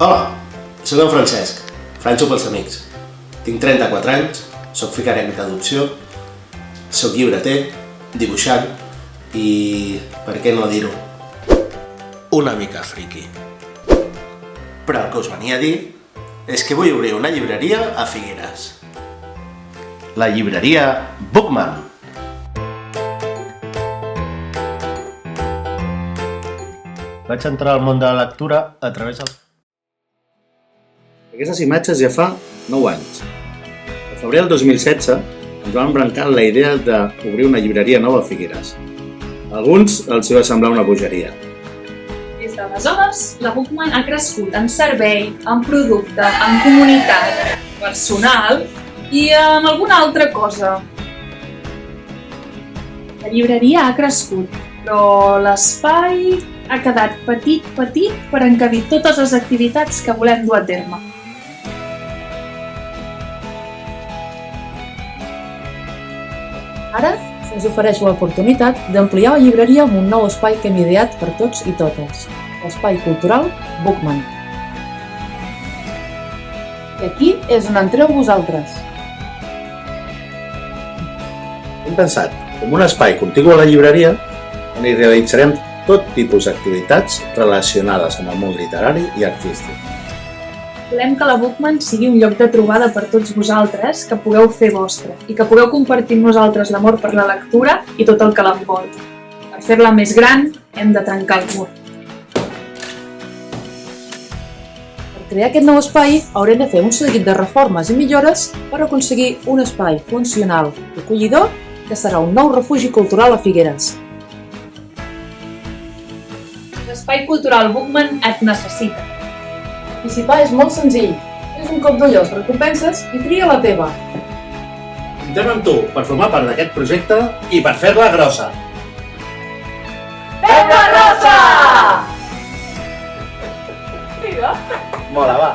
Hola, soc en Francesc, Franxo pels amics. Tinc 34 anys, soc fill acadèmic d'adopció, soc llibreter, dibuixant i, per què no dir-ho, una mica friqui. Però el que us venia a dir és que vull obrir una llibreria a Figueres. La llibreria Bookman. Vaig entrar al món de la lectura a través dels... Aquestes imatges ja fa 9 anys. Al febrer del 2016 ens van embrancar la idea d'obrir una llibreria nova a Figueres. A alguns els va semblar una bogeria. Des d'aleshores, la Bookman ha crescut en servei, en producte, en comunitat, personal i amb alguna altra cosa. La llibreria ha crescut, però l'espai ha quedat petit per encabir totes les activitats que volem dur a terme. Ara se'ns ofereix l'oportunitat d'ampliar la llibreria amb un nou espai que hem ideat per tots i totes, l'espai cultural Bookman. I aquí és on entreu vosaltres. Hem pensat com un espai contigu a la llibreria on hi realitzarem tot tipus d'activitats relacionades amb el món literari i artístic. Volem que la Bookman sigui un lloc de trobada per tots vosaltres que pugueu fer vostre i que pugueu compartir amb nosaltres l'amor per la lectura i tot el que l'envolta. Per fer-la més gran, hem de trencar el mur. Per crear aquest nou espai haurem de fer un seguit de reformes i millores per aconseguir un espai funcional i acollidor que serà un nou refugi cultural a Figueres. L'espai cultural Bookman et necessita. Participar és molt senzill. És un cop d'ull a les recompenses i tria la teva. Comptem amb tu per formar part d'aquest projecte i per fer-la grossa. Fem-la grossa! Mola, va.